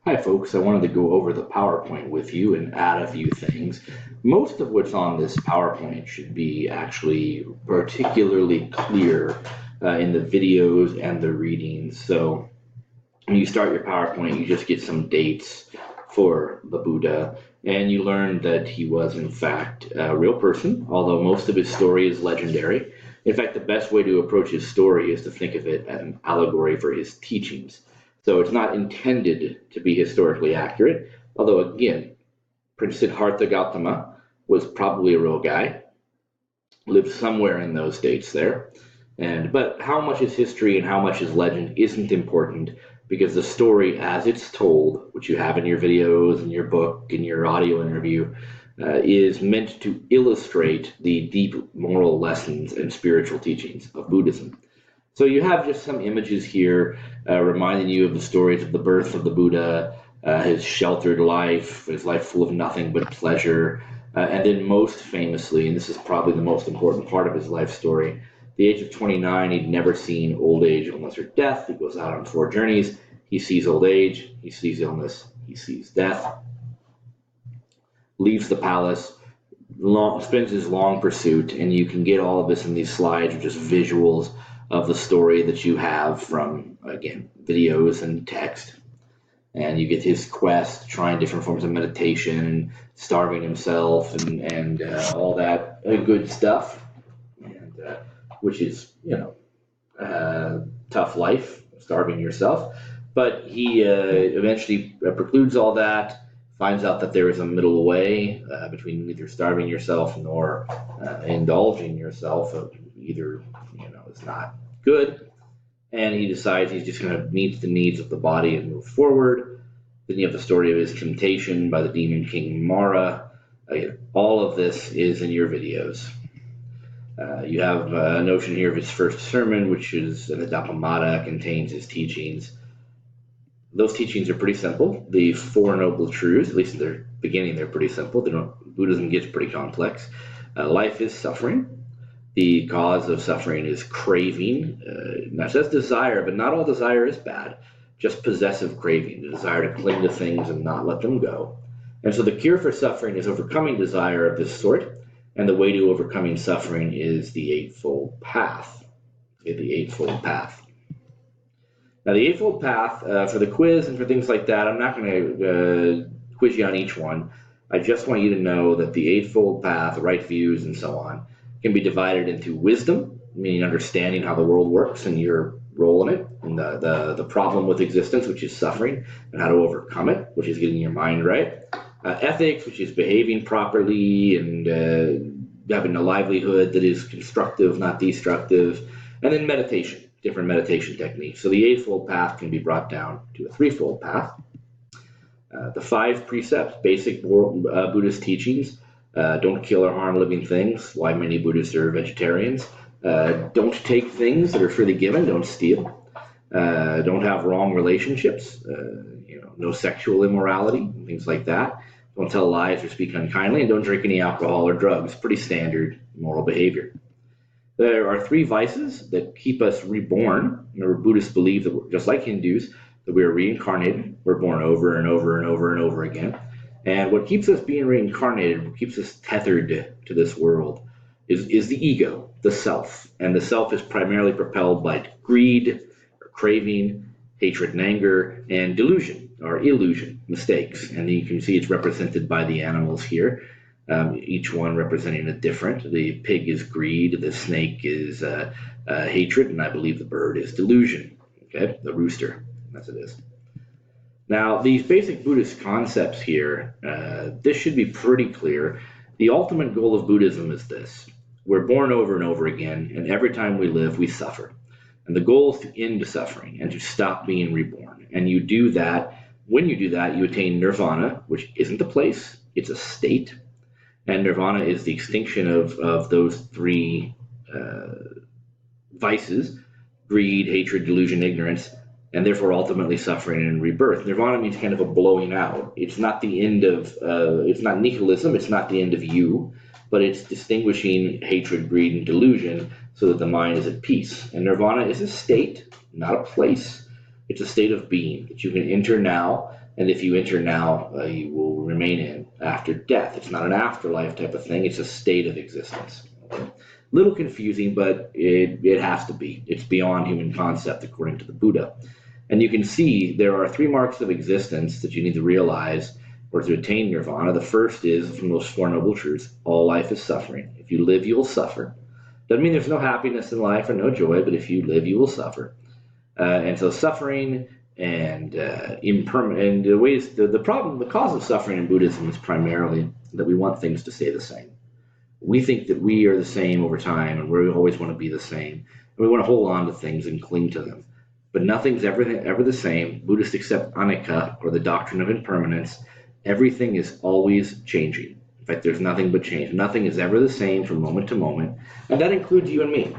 Hi folks, I wanted to go over the PowerPoint with you and add a few things. Most of what's on this PowerPoint should be actually particularly clear in the videos and the readings. So when you start your PowerPoint, you just get some dates for the Buddha, and you learn that he was in fact a real person, although most of his story is legendary. In fact, the best way to approach his story is to think of it as an allegory for his teachings. So it's not intended to be historically accurate, although again, Prince Siddhartha Gautama was probably a real guy, lived somewhere in those states there. But how much is history and how much is legend isn't important because the story as it's told, which you have in your videos and your book and your audio interview, is meant to illustrate the deep moral lessons and spiritual teachings of Buddhism. So you have just some images here reminding you of the stories of the birth of the Buddha, his sheltered life, his life full of nothing but pleasure, and then most famously, and this is probably the most important part of his life story, the age of 29, he'd never seen old age, illness, or death. He goes out on 4 journeys. He sees old age, he sees illness, he sees death, leaves the palace, spends his long pursuit, and you can get all of this in these slides, which is visuals of the story that you have from, again, videos and text. And you get his quest, trying different forms of meditation, starving himself, and all that good stuff, and which is, tough life, starving yourself. But he eventually precludes all that, finds out that there is a middle way between either starving yourself nor indulging yourself. Either, is not good, and he decides he's just going to meet the needs of the body and move forward. Then you have the story of his temptation by the demon king Mara. All of this is in your videos. You have a notion here of his first sermon, which is the Dhammapada, contains his teachings. Those teachings are pretty simple. The Four Noble Truths, at least in their beginning, they're pretty simple. Buddhism gets pretty complex. Life is suffering. The cause of suffering is craving, not just desire, but not all desire is bad, just possessive craving, the desire to cling to things and not let them go. And so the cure for suffering is overcoming desire of this sort, and the way to overcoming suffering is the Eightfold Path. The Eightfold Path. Now, the Eightfold Path, for the quiz and for things like that, I'm not going to quiz you on each one. I just want you to know that the Eightfold Path, right views, and so on, can be divided into wisdom, meaning understanding how the world works and your role in it, and the problem with existence, which is suffering, and how to overcome it, which is getting your mind right. Ethics, which is behaving properly and having a livelihood that is constructive, not destructive. And then meditation, different meditation techniques. So the Eightfold Path can be brought down to a threefold path. The 5 precepts, basic Buddhist teachings. Don't kill or harm living things, why many Buddhists are vegetarians. Don't take things that are freely given, don't steal. Don't have wrong relationships, no sexual immorality, things like that. Don't tell lies or speak unkindly, and don't drink any alcohol or drugs. Pretty standard moral behavior. There are 3 vices that keep us reborn. Buddhists believe that, just like Hindus, that we are reincarnated. We're born over and over and over and over again. And what keeps us being reincarnated, what keeps us tethered to this world, is the ego, the self. And the self is primarily propelled by greed, or craving, hatred and anger, and delusion, or illusion, mistakes. And you can see it's represented by the animals here, each one representing a different. The pig is greed, the snake is hatred, and I believe the bird is delusion. Okay, the rooster, as it is. Now, these basic Buddhist concepts here, this should be pretty clear. The ultimate goal of Buddhism is this. We're born over and over again, and every time we live, we suffer. And the goal is to end suffering and to stop being reborn. And you do that. When you do that, you attain nirvana, which isn't a place, it's a state. And nirvana is the extinction of those 3 vices, greed, hatred, delusion, ignorance, and therefore ultimately suffering and rebirth. Nirvana means kind of a blowing out. It's not the end of, it's not nihilism, it's not the end of you, but it's distinguishing hatred, greed, and delusion so that the mind is at peace. And nirvana is a state, not a place. It's a state of being that you can enter now and if you enter now, you will remain in after death. It's not an afterlife type of thing, it's a state of existence. Okay? Little confusing, but it has to be. It's beyond human concept, according to the Buddha. And you can see there are three marks of existence that you need to realize or to attain nirvana. The first is from those Four Noble Truths: all life is suffering. If you live, you will suffer. Doesn't mean there's no happiness in life or no joy, but if you live, you will suffer. And so suffering and impermanent, and the problem, the cause of suffering in Buddhism is primarily that we want things to stay the same. We think that we are the same over time, and we always want to be the same. And we want to hold on to things and cling to them. But nothing's ever the same. Buddhists accept anicca, or the doctrine of impermanence. Everything is always changing. In fact, there's nothing but change. Nothing is ever the same from moment to moment, and that includes you and me.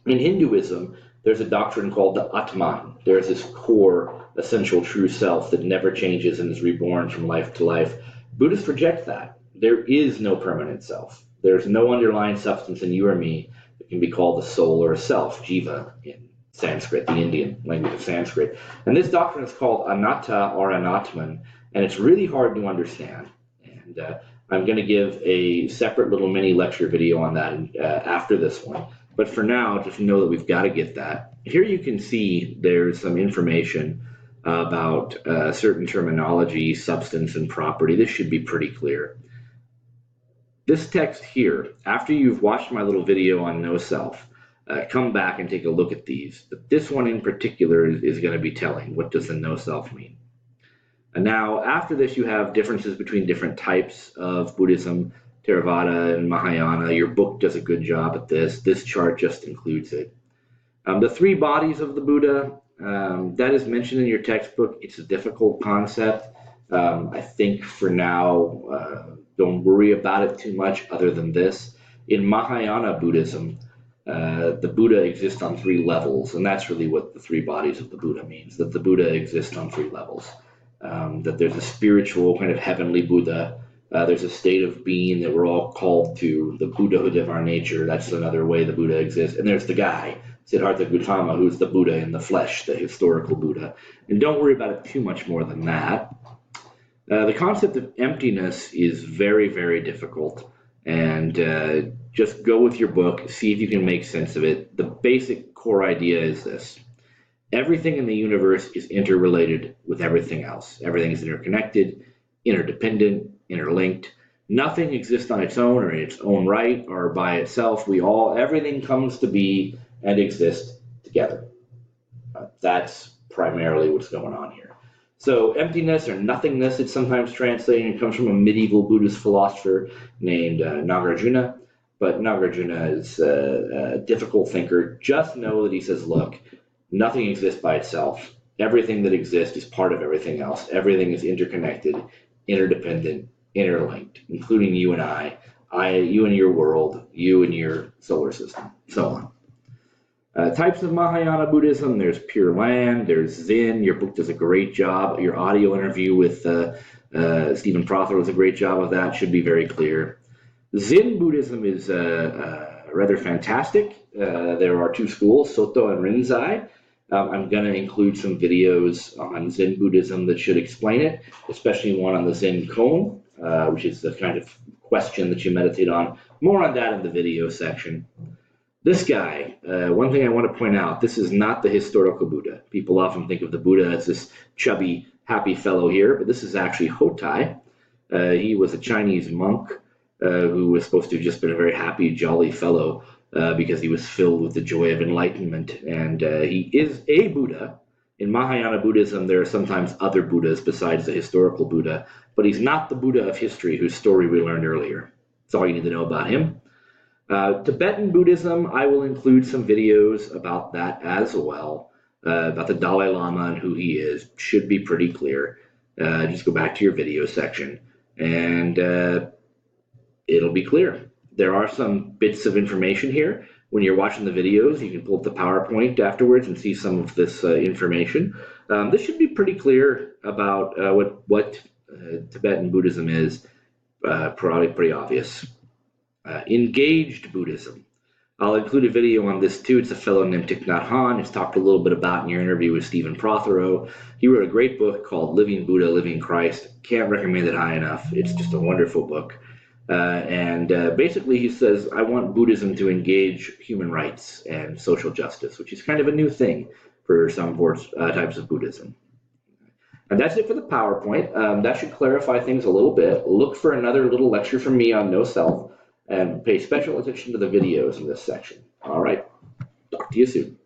In Hinduism, there's a doctrine called the Atman. There's this core, essential true self that never changes and is reborn from life to life. Buddhists reject that. There is no permanent self. There's no underlying substance in you or me that can be called a soul or a self, jiva in Sanskrit, the Indian language of Sanskrit. And this doctrine is called anatta or anatman, and it's really hard to understand. And I'm going to give a separate little mini lecture video on that after this one. But for now, just know that we've got to get that. Here you can see there's some information about certain terminology, substance, and property. This should be pretty clear. This text here, after you've watched my little video on no self, come back and take a look at these. But this one in particular is going to be telling. What does the no self mean? And now, after this, you have differences between different types of Buddhism, Theravada and Mahayana. Your book does a good job at this. This chart just includes it. The three bodies of the Buddha, that is mentioned in your textbook. It's a difficult concept. I think for now, don't worry about it too much other than this. In Mahayana Buddhism, the Buddha exists on three levels, and that's really what the three bodies of the Buddha means, that the Buddha exists on three levels. That there's a spiritual kind of heavenly Buddha. There's a state of being that we're all called to, the Buddhahood of our nature. That's another way the Buddha exists. And there's the guy, Siddhartha Gautama, who's the Buddha in the flesh, the historical Buddha. And don't worry about it too much more than that. The concept of emptiness is very, very difficult. And just go with your book, see if you can make sense of it. The basic core idea is this. Everything in the universe is interrelated with everything else. Everything is interconnected, interdependent, interlinked. Nothing exists on its own or in its own right or by itself. Everything comes to be and exist together. That's primarily what's going on here. So emptiness or nothingness, it's sometimes translated, and comes from a medieval Buddhist philosopher named Nagarjuna. But Nagarjuna is a difficult thinker. Just know that he says, look, nothing exists by itself. Everything that exists is part of everything else. Everything is interconnected, interdependent, interlinked, including you and you and your world, you and your solar system, so on. Types of Mahayana Buddhism, there's Pure Land, there's Zen. Your book does a great job. Your audio interview with Stephen Prother does a great job of that, should be very clear. Zen Buddhism is rather fantastic. There are two schools, Soto and Rinzai. I'm going to include some videos on Zen Buddhism that should explain it, especially one on the Zen koan, which is the kind of question that you meditate on. More on that in the video section. This guy, one thing I want to point out, this is not the historical Buddha. People often think of the Buddha as this chubby, happy fellow here, but this is actually Hotai. He was a Chinese monk who was supposed to have just been a very happy, jolly fellow because he was filled with the joy of enlightenment. And he is a Buddha. In Mahayana Buddhism, there are sometimes other Buddhas besides the historical Buddha, but he's not the Buddha of history whose story we learned earlier. That's all you need to know about him. Tibetan Buddhism, I will include some videos about that as well, about the Dalai Lama and who he is. Should be pretty clear. Just go back to your video section and it'll be clear. There are some bits of information here. When you're watching the videos, you can pull up the PowerPoint afterwards and see some of this information. This should be pretty clear about what Tibetan Buddhism is, probably pretty obvious. Engaged Buddhism. I'll include a video on this too. It's a fellow named Thich Nhat Hanh who's talked a little bit about in your interview with Stephen Prothero. He wrote a great book called Living Buddha, Living Christ. Can't recommend it high enough. It's just a wonderful book. Basically he says, I want Buddhism to engage human rights and social justice, which is kind of a new thing for some types of Buddhism. And that's it for the PowerPoint. That should clarify things a little bit. Look for another little lecture from me on no self, and pay special attention to the videos in this section. All right, talk to you soon.